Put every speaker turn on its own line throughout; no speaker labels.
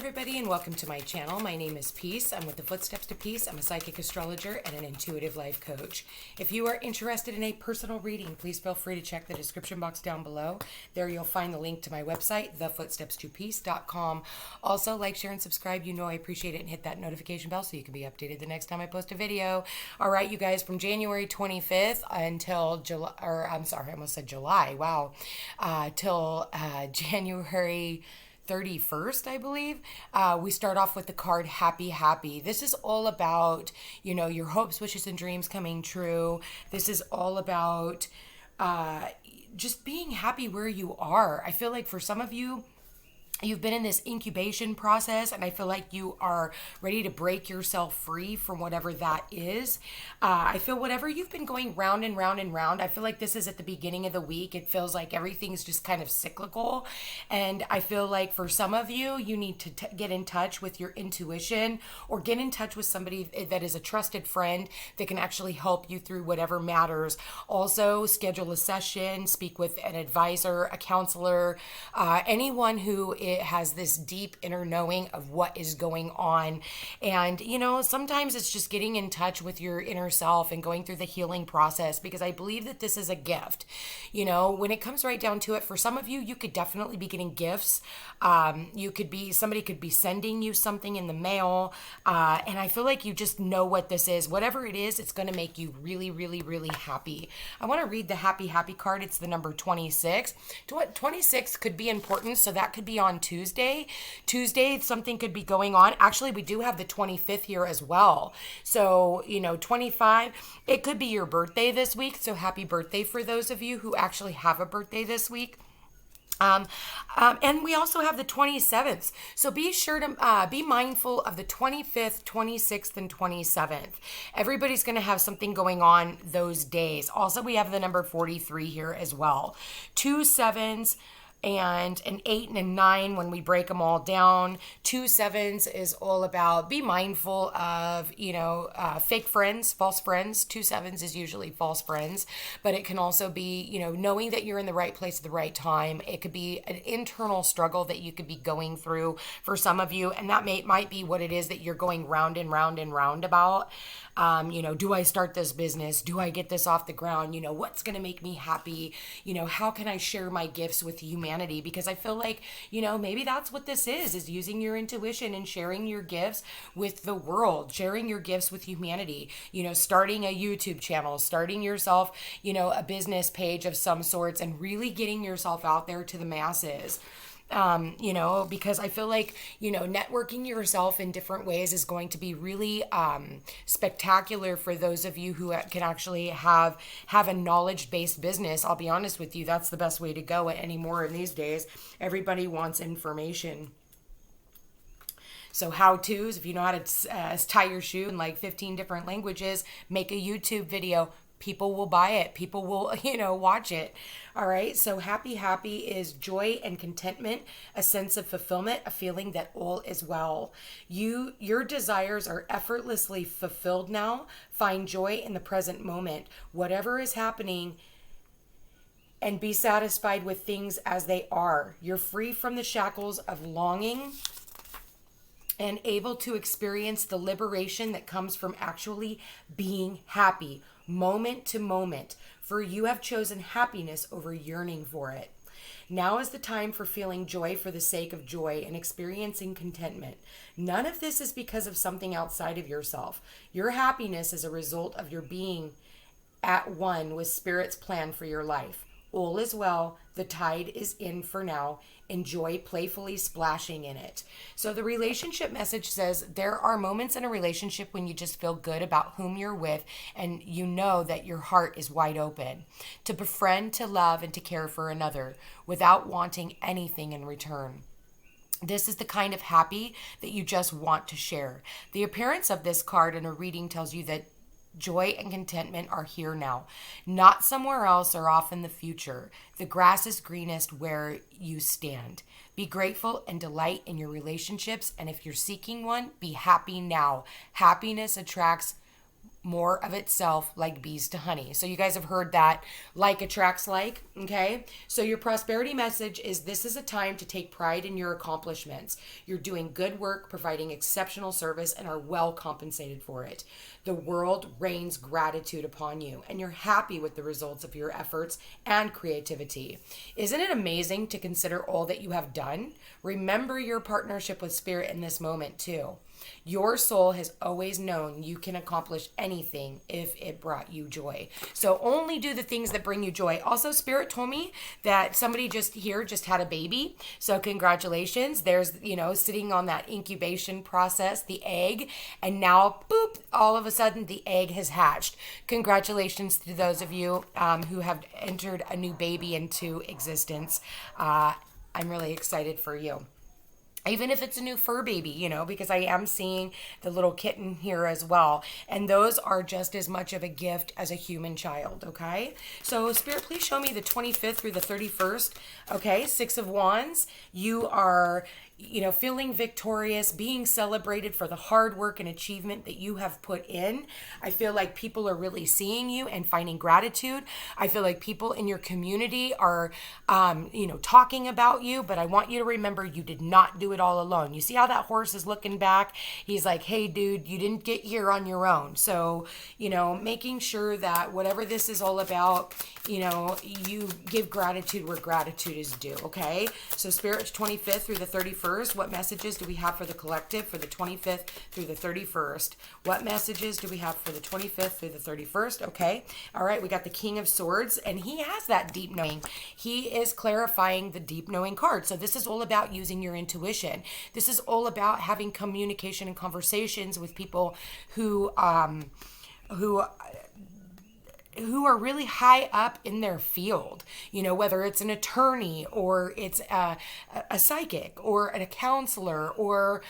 everybody, and welcome to my channel. My name is Peace. I'm with the Footsteps to Peace. I'm a psychic astrologer and an intuitive life coach. If you are interested in a personal reading, please feel free to check the description box down below. There you'll find the link to my website, thefootstepstopeace.com. Also, like, share, and subscribe. You know I appreciate it, and hit that notification bell so you can be updated the next time I post a video. All right, you guys, from January 25th until July, or I'm sorry, I almost said July. Wow. Till January 31st, I believe. We start off with the card Happy Happy. This is all about, your hopes, wishes, and dreams coming true. This is all about just being happy where you are. I feel like for some of you, you've been in this incubation process, and I feel like you are ready to break yourself free from whatever that is. I feel whatever you've been going round and round and round, I feel like this is at the beginning of the week. It feels like everything's just kind of cyclical. And I feel like for some of you, you need to get in touch with your intuition, or get in touch with somebody that is a trusted friend that can actually help you through whatever matters. Also, schedule a session, speak with an advisor, a counselor, anyone who it has this deep inner knowing of what is going on. And, sometimes it's just getting in touch with your inner self and going through the healing process, because I believe that this is a gift. When it comes right down to it, for some of you, you could definitely be getting gifts. Somebody could be sending you something in the mail. And I feel like you just know what this is. Whatever it is, it's going to make you really, really, really happy. I want to read the Happy Happy card. It's the number 26. 26 could be important, so that could be on Tuesday, something could be going on. Actually, we do have the 25th here as well. So, 25, it could be your birthday this week. So happy birthday for those of you who actually have a birthday this week. And we also have the 27th. So be sure to be mindful of the 25th, 26th, and 27th. Everybody's going to have something going on those days. Also, we have the number 43 here as well. 2 sevens, and an 8 and a 9 when we break them all down. 2 sevens is all about be mindful of, fake friends, false friends. 2 sevens is usually false friends, but it can also be, knowing that you're in the right place at the right time. It could be an internal struggle that you could be going through for some of you, and that might be what it is that you're going round and round and round about. Do I start this business? Do I get this off the ground? What's going to make me happy? How can I share my gifts with humanity? Because I feel like, maybe that's what this is using your intuition and sharing your gifts with the world, sharing your gifts with humanity, starting a YouTube channel, starting yourself, a business page of some sorts, and really getting yourself out there to the masses. Because I feel like, networking yourself in different ways is going to be really spectacular for those of you who can actually have a knowledge-based business. I'll be honest with you, that's the best way to go anymore in these days. Everybody wants information. So how-tos, if you know how to tie your shoe in like 15 different languages, make a YouTube video. People will buy it. People will, watch it. All right. So happy is joy and contentment, a sense of fulfillment, a feeling that all is well. Your desires are effortlessly fulfilled now. Find joy in the present moment. Whatever is happening, and be satisfied with things as they are. You're free from the shackles of longing and able to experience the liberation that comes from actually being happy, moment to moment, for you have chosen happiness over yearning for it. Now is the time for feeling joy for the sake of joy and experiencing contentment. None of this is because of something outside of yourself. Your happiness is a result of your being at one with Spirit's plan for your life. All is well. The tide is in for now. Enjoy playfully splashing in it. So the relationship message says there are moments in a relationship when you just feel good about whom you're with, and you know that your heart is wide open to befriend, to love, and to care for another without wanting anything in return. This is the kind of happy that you just want to share. The appearance of this card in a reading tells you that joy and contentment are here now, not somewhere else or off in the future. The grass is greenest where you stand. Be grateful and delight in your relationships, and if you're seeking one, be happy now. Happiness attracts more of itself like bees to honey. So you guys have heard that like attracts like, okay? So your prosperity message is this is a time to take pride in your accomplishments. You're doing good work, providing exceptional service, and are well compensated for it. The world rains gratitude upon you, and you're happy with the results of your efforts and creativity. Isn't it amazing to consider all that you have done? Remember your partnership with Spirit in this moment too. Your soul has always known you can accomplish anything if it brought you joy. So only do the things that bring you joy. Also, Spirit told me that somebody just had a baby. So congratulations. There's, sitting on that incubation process, the egg, and now, boop, all of a sudden the egg has hatched. Congratulations to those of you who have entered a new baby into existence. I'm really excited for you. Even if it's a new fur baby, because I am seeing the little kitten here as well. And those are just as much of a gift as a human child, okay? So Spirit, please show me the 25th through the 31st, okay? 6 of Wands. You are, feeling victorious, being celebrated for the hard work and achievement that you have put in. I feel like people are really seeing you and finding gratitude. I feel like people in your community are, talking about you, but I want you to remember you did not do it all alone. You see how that horse is looking back? He's like, hey, dude, you didn't get here on your own. So, making sure that whatever this is all about, you give gratitude where gratitude is due, okay? So Spirit, 25th through the 31st, what messages do we have for the collective for the 25th through the 31st? What messages do we have for the 25th through the 31st? Okay. All right. We got the King of Swords, and he has that deep knowing. He is clarifying the deep knowing card. So this is all about using your intuition. This is all about having communication and conversations with people who are really high up in their field, whether it's an attorney or it's a psychic or a counselor or,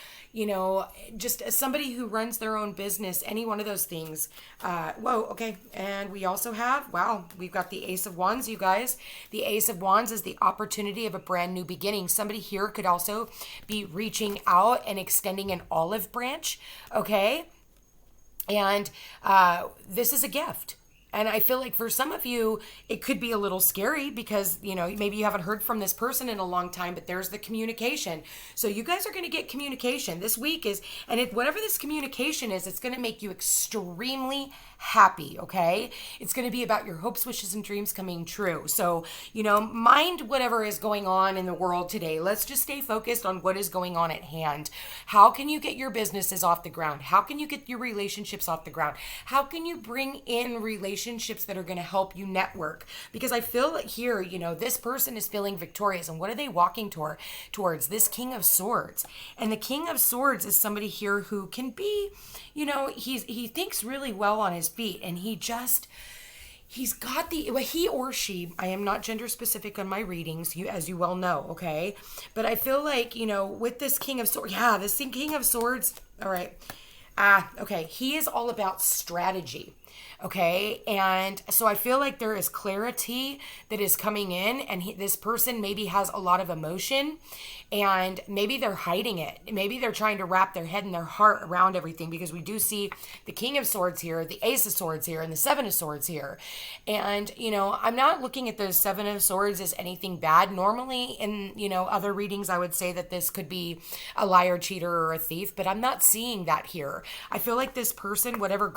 just somebody who runs their own business, any one of those things. Okay. And we also have, we've got the Ace of Wands, you guys. The Ace of Wands is the opportunity of a brand new beginning. Somebody here could also be reaching out and extending an olive branch. Okay. And this is a gift. And I feel like for some of you, it could be a little scary because, maybe you haven't heard from this person in a long time, but there's the communication. So you guys are going to get communication. This week whatever this communication is, it's going to make you extremely happy, okay? It's going to be about your hopes, wishes, and dreams coming true. So, mind whatever is going on in the world today. Let's just stay focused on what is going on at hand. How can you get your businesses off the ground? How can you get your relationships off the ground? How can you bring in relationships that are going to help you network? Because I feel like here, this person is feeling victorious. And what are they walking towards? This King of Swords. And the King of Swords is somebody here who can be, he thinks really well on his feet, and he's got he or she, I am not gender specific on my readings, as you well know, okay? But I feel like, with this King of Swords, this King of Swords, all right, okay, he is all about strategy. Okay. And so I feel like there is clarity that is coming in, and this person maybe has a lot of emotion, and maybe they're hiding it. Maybe they're trying to wrap their head and their heart around everything, because we do see the King of Swords here, the Ace of Swords here, and the Seven of Swords here. And, I'm not looking at the Seven of Swords as anything bad. Normally in, other readings, I would say that this could be a liar, cheater, or a thief, but I'm not seeing that here. I feel like this person, whatever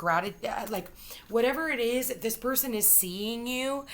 it is, this person is seeing you.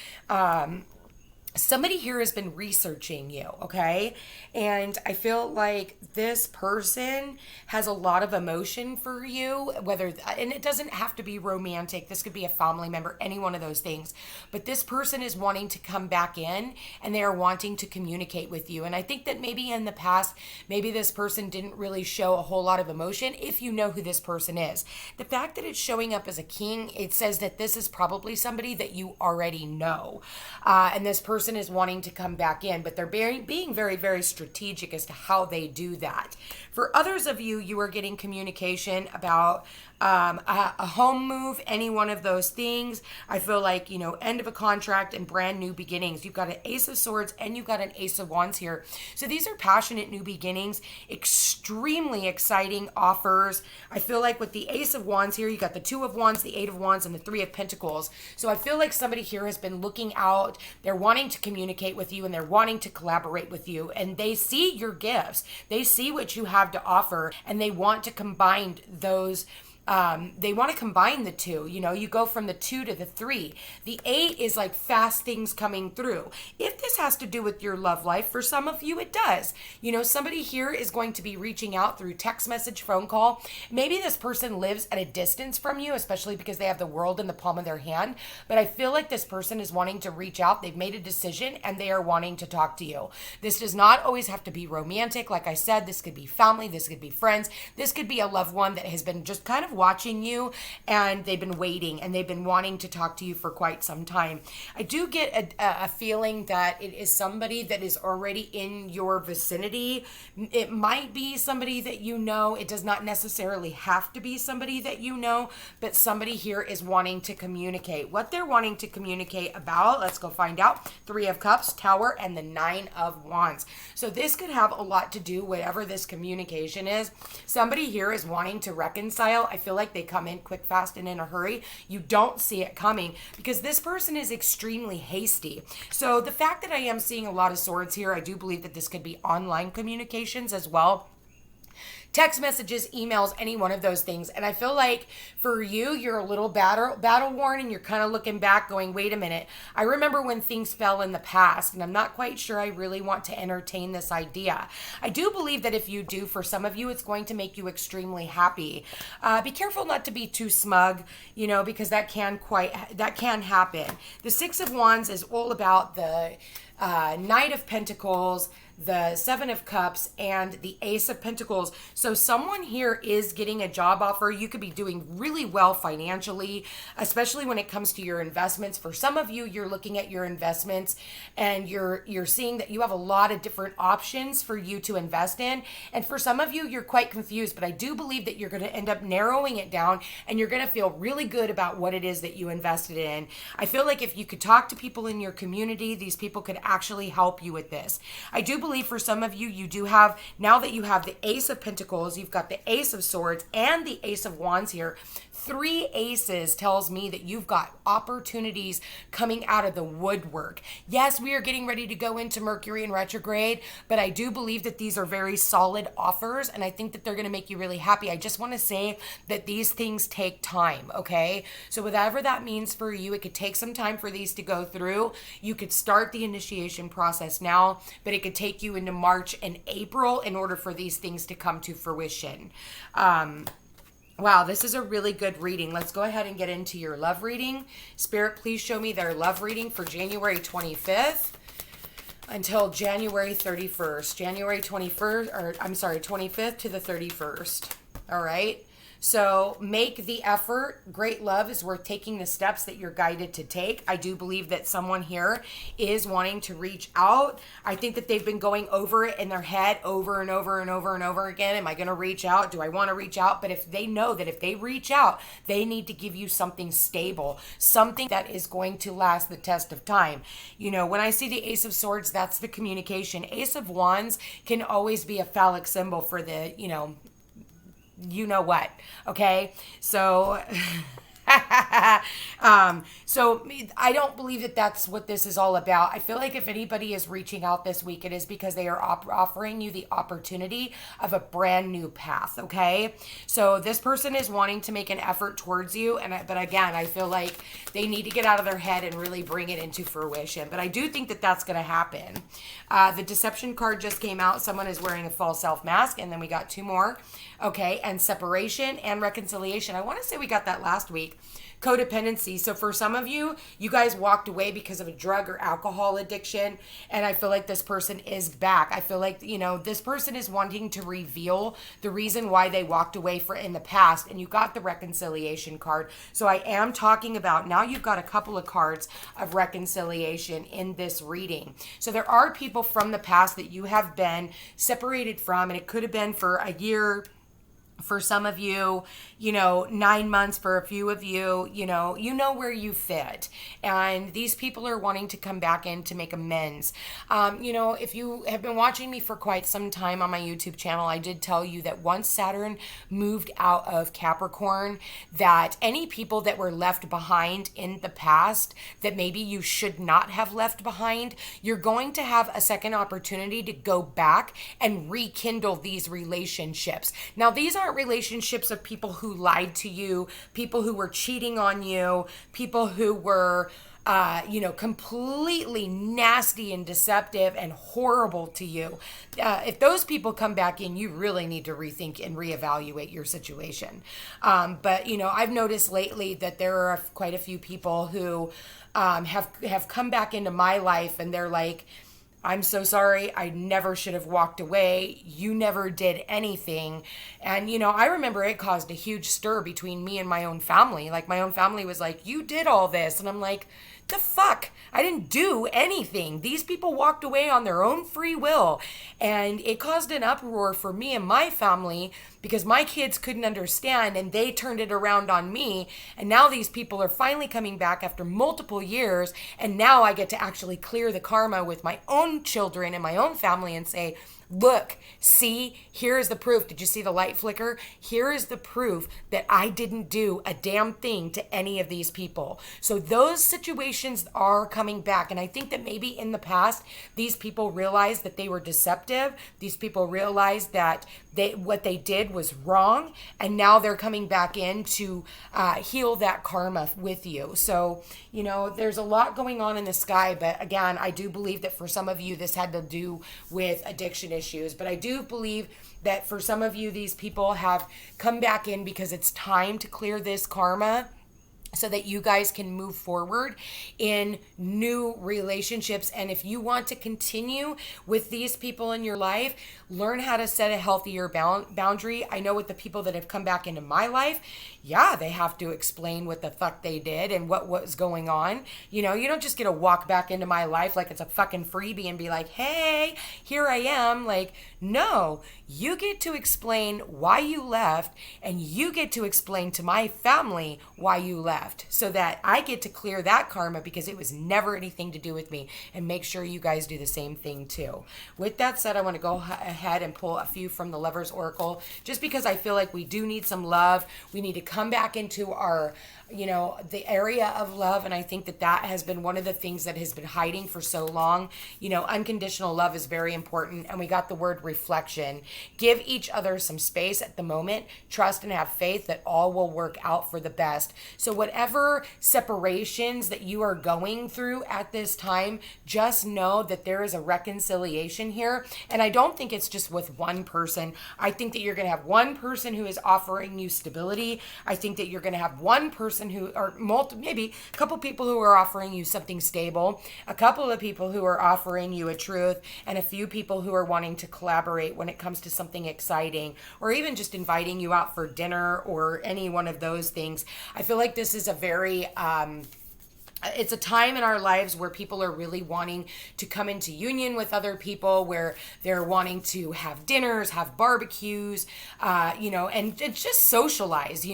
Somebody here has been researching you, okay? And I feel like this person has a lot of emotion for you, and it doesn't have to be romantic. This could be a family member, any one of those things. But this person is wanting to come back in, and they are wanting to communicate with you. And I think that maybe in the past, maybe this person didn't really show a whole lot of emotion, if you know who this person is. The fact that it's showing up as a king, it says that this is probably somebody that you already know. And this person person is wanting to come back in, but they're being very, very strategic as to how they do that. For others of you, you are getting communication about a home move, any one of those things. I feel like, end of a contract and brand new beginnings. You've got an Ace of Swords and you've got an Ace of Wands here. So these are passionate new beginnings, extremely exciting offers. I feel like with the Ace of Wands here, you got the Two of Wands, the Eight of Wands, and the Three of Pentacles. So I feel like somebody here has been looking out. They're wanting to communicate with you and they're wanting to collaborate with you. And they see your gifts. They see what you have to offer and they want to combine those. They want to combine the two. You go from the 2 to the 3. The 8 is like fast things coming through. If this has to do with your love life, for some of you, it does. Somebody here is going to be reaching out through text message, phone call. Maybe this person lives at a distance from you, especially because they have the world in the palm of their hand. But I feel like this person is wanting to reach out. They've made a decision and they are wanting to talk to you. This does not always have to be romantic. Like I said, this could be family. This could be friends. This could be a loved one that has been just kind of watching you and they've been waiting and they've been wanting to talk to you for quite some time. I do get a feeling that it is somebody that is already in your vicinity. It might be somebody that you know. It does not necessarily have to be somebody that you know, but somebody here is wanting to communicate. What they're wanting to communicate about, let's go find out. 3 of Cups, Tower, and the 9 of Wands. So this could have a lot to do, whatever this communication is. Somebody here is wanting to reconcile. I feel like they come in quick, fast, and in a hurry. You don't see it coming because this person is extremely hasty. So the fact that I am seeing a lot of swords here, I do believe that this could be online communications as well. Text messages, emails, any one of those things. And I feel like for you, you're a little battle worn and you're kind of looking back going, wait a minute. I remember when things fell in the past and I'm not quite sure I really want to entertain this idea. I do believe that if you do, for some of you, it's going to make you extremely happy. Be careful not to be too smug, because that can happen. The 6 of Wands is all about the Knight of Pentacles, the 7 of Cups, and the Ace of Pentacles. So someone here is getting a job offer. You could be doing really well financially, especially when it comes to your investments. For some of you, you're looking at your investments and you're seeing that you have a lot of different options for you to invest in. And for some of you, you're quite confused, but I do believe that you're going to end up narrowing it down and you're going to feel really good about what it is that you invested in. I feel like if you could talk to people in your community, these people could actually help you with this. I do believe for some of you, you do have, now that you have the Ace of Pentacles, you've got the Ace of Swords and the Ace of Wands here. 3 aces tells me that you've got opportunities coming out of the woodwork. Yes, we are getting ready to go into Mercury in retrograde, but I do believe that these are very solid offers and I think that they're going to make you really happy. I just want to say that these things take time, okay? So whatever that means for you, it could take some time for these to go through. You could start the initiation process now, but it could take you into March and April in order for these things to come to fruition. Wow, this is a really good reading. Let's go ahead and get into your love reading. Spirit, please show me their love reading for January 25th until January 31st. January 25th to the 31st. All right. So make the effort. Great love is worth taking the steps that you're guided to take. I do believe that someone here is wanting to reach out. I think that they've been going over it in their head over and over and over and over again. Am I going to reach out? Do I want to reach out? But if they know that if they reach out, they need to give you something stable, something that is going to last the test of time. When I see the Ace of Swords, that's the communication. Ace of Wands can always be a phallic symbol for the, you know what, okay? So so I don't believe that that's what this is all about. I feel like if anybody is reaching out this week, it is because they are offering you the opportunity of a brand new path, okay? So this person is wanting to make an effort towards you, but again, I feel like they need to get out of their head and really bring it into fruition. But I do think that that's going to happen. The deception card just came out. Someone is wearing a false self mask, and then we got 2 more. Okay, and separation and reconciliation. I want to say we got that last week. Codependency. So for some of you, you guys walked away because of a drug or alcohol addiction. And I feel like this person is back. I feel like, this person is wanting to reveal the reason why they walked away in the past. And you got the reconciliation card. So I am talking about, now you've got a couple of cards of reconciliation in this reading. So there are people from the past that you have been separated from, and it could have been for a year, for some of you, 9 months for a few of you, you know where you fit. And these people are wanting to come back in to make amends. If you have been watching me for quite some time on my YouTube channel, I did tell you that once Saturn moved out of Capricorn, that any people that were left behind in the past that maybe you should not have left behind, you're going to have a second opportunity to go back and rekindle these relationships. Now, these aren't relationships of people who lied to you, people who were cheating on you, people who were completely nasty and deceptive and horrible to you. If those people come back in, you really need to rethink and reevaluate your situation. But I've noticed lately that there are quite a few people who have come back into my life, and they're like, I'm so sorry. I never should have walked away. You never did anything. And, I remember it caused a huge stir between me and my own family. Like, my own family was like, you did all this. And I'm like, the fuck? I didn't do anything. These people walked away on their own free will. And it caused an uproar for me and my family because my kids couldn't understand, and they turned it around on me. And now these people are finally coming back after multiple years. And now I get to actually clear the karma with my own children and my own family and say, look, see, here is the proof. Did you see the light flicker? Here is the proof that I didn't do a damn thing to any of these people. So those situations are coming back. And I think that maybe in the past, these people realized that they were deceptive. These people realized that what they did was wrong. And now they're coming back in to heal that karma with you. So, there's a lot going on in the sky. But again, I do believe that for some of you, this had to do with addiction issues. But I do believe that for some of you, these people have come back in because it's time to clear this karma, so that you guys can move forward in new relationships. And if you want to continue with these people in your life, learn how to set a healthier boundary. I know with the people that have come back into my life, yeah, they have to explain what the fuck they did and what was going on. You don't just get to walk back into my life like it's a fucking freebie and be like, hey, here I am. Like, no, you get to explain why you left, and you get to explain to my family why you left, so that I get to clear that karma because it was never anything to do with me, and make sure you guys do the same thing too. With that said, I want to go ahead and pull a few from the Lover's Oracle, just because I feel like we do need some love. We need to come back into our the area of love. And I think that has been one of the things that has been hiding for so long. Unconditional love is very important. And we got the word reflection. Give each other some space at the moment. Trust and have faith that all will work out for the best. So whatever separations that you are going through at this time, just know that there is a reconciliation here. And I don't think it's just with one person. I think that you're going to have one person who is offering you stability. I think that you're going to have one person maybe a couple people who are offering you something stable, a couple of people who are offering you a truth, and a few people who are wanting to collaborate when it comes to something exciting, or even just inviting you out for dinner or any one of those things. I feel like this is a very it's a time in our lives where people are really wanting to come into union with other people, where they're wanting to have dinners, have barbecues, and just socialize,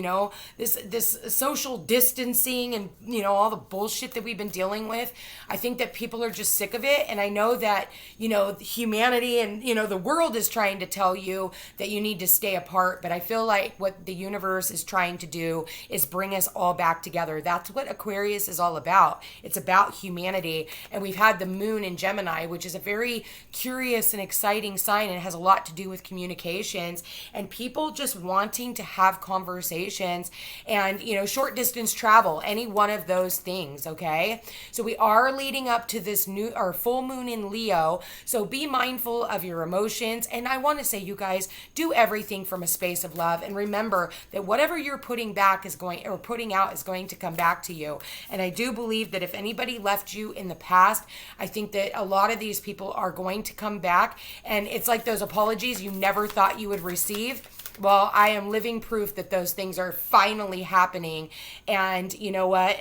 this social distancing and, all the bullshit that we've been dealing with. I think that people are just sick of it. And I know that, humanity and, the world is trying to tell you that you need to stay apart. But I feel like what the universe is trying to do is bring us all back together. That's what Aquarius is all about. about. It's about humanity. And we've had the moon in Gemini, which is a very curious and exciting sign, and it has a lot to do with communications and people just wanting to have conversations and, short distance travel, any one of those things. Okay. So we are leading up to this new or full moon in Leo. So be mindful of your emotions. And I want to say, you guys, do everything from a space of love. And remember that whatever you're putting out is going to come back to you. And I do believe that if anybody left you in the past, I think that a lot of these people are going to come back. And it's like those apologies you never thought you would receive. Well, I am living proof that those things are finally happening. And you know what?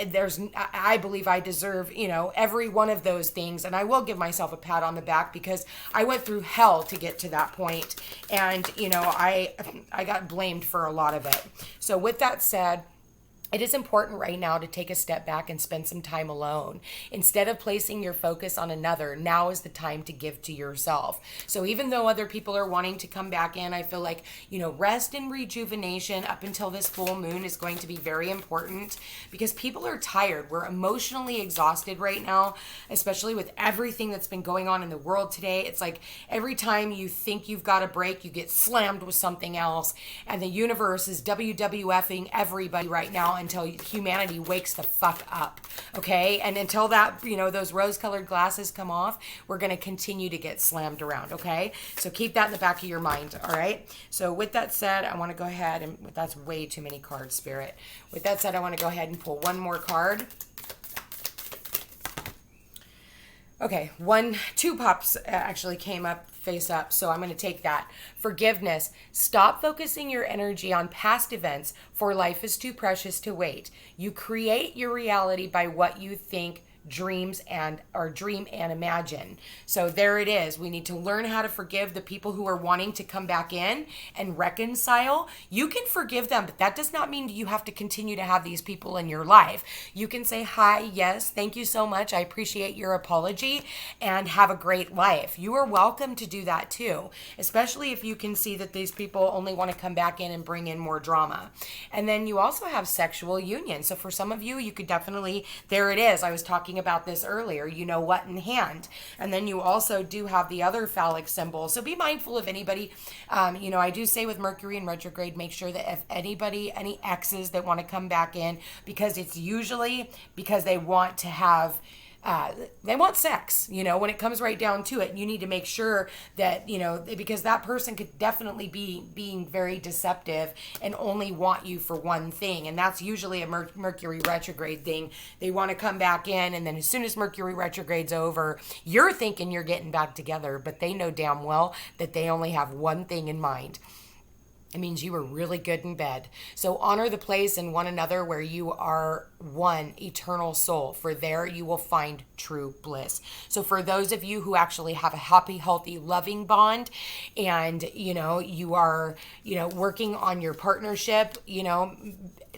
I believe I deserve, every one of those things. And I will give myself a pat on the back because I went through hell to get to that point. And, I got blamed for a lot of it. So with that said, it is important right now to take a step back and spend some time alone. Instead of placing your focus on another, now is the time to give to yourself. So even though other people are wanting to come back in, I feel like, rest and rejuvenation up until this full moon is going to be very important because people are tired. We're emotionally exhausted right now, especially with everything that's been going on in the world today. It's like every time you think you've got a break, you get slammed with something else. And the universe is WWFing everybody right now until humanity wakes the fuck up, okay? And until that, those rose-colored glasses come off, we're going to continue to get slammed around, okay? So keep that in the back of your mind, all right? So with that said, I want to go ahead and, that's way too many cards, Spirit. With that said, I want to go ahead and pull one more card. Okay, two pops actually came up face up, so I'm going to take that. Forgiveness. Stop focusing your energy on past events, for life is too precious to wait. You create your reality by what you think, dream and imagine. So there it is. We need to learn how to forgive the people who are wanting to come back in and reconcile. You can forgive them, but that does not mean you have to continue to have these people in your life. You can say, hi, yes, thank you so much. I appreciate your apology and have a great life. You are welcome to do that too, especially if you can see that these people only want to come back in and bring in more drama. And then you also have sexual union. So for some of you, you could definitely, there it is. I was talking about this earlier, what in hand. And then you also do have the other phallic symbol. So be mindful of anybody. I do say with Mercury in retrograde, make sure that if any exes that want to come back in, because it's usually because they want to have they want sex, when it comes right down to it. You need to make sure that, because that person could definitely be being very deceptive and only want you for one thing. And that's usually a Mercury retrograde thing. They want to come back in, and then as soon as Mercury retrograde's over, you're thinking you're getting back together, but they know damn well that they only have one thing in mind. It means you were really good in bed. So honor the place in one another where you are one eternal soul, for there you will find true bliss. So for those of you who actually have a happy, healthy, loving bond, and you are working on your partnership,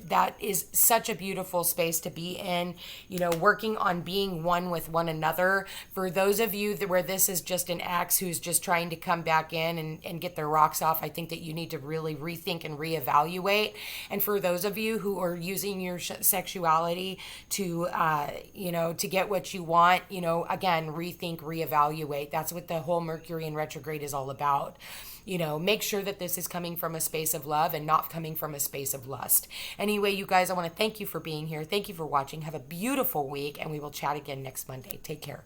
that is such a beautiful space to be in, working on being one with one another. For those of you where this is just an ex who's just trying to come back in and get their rocks off, I think that you need to really rethink and reevaluate. And for those of you who are using your sexuality to, to get what you want, again, rethink, reevaluate. That's what the whole Mercury in retrograde is all about. Make sure that this is coming from a space of love and not coming from a space of lust. Anyway, you guys, I want to thank you for being here. Thank you for watching. Have a beautiful week, and we will chat again next Monday. Take care.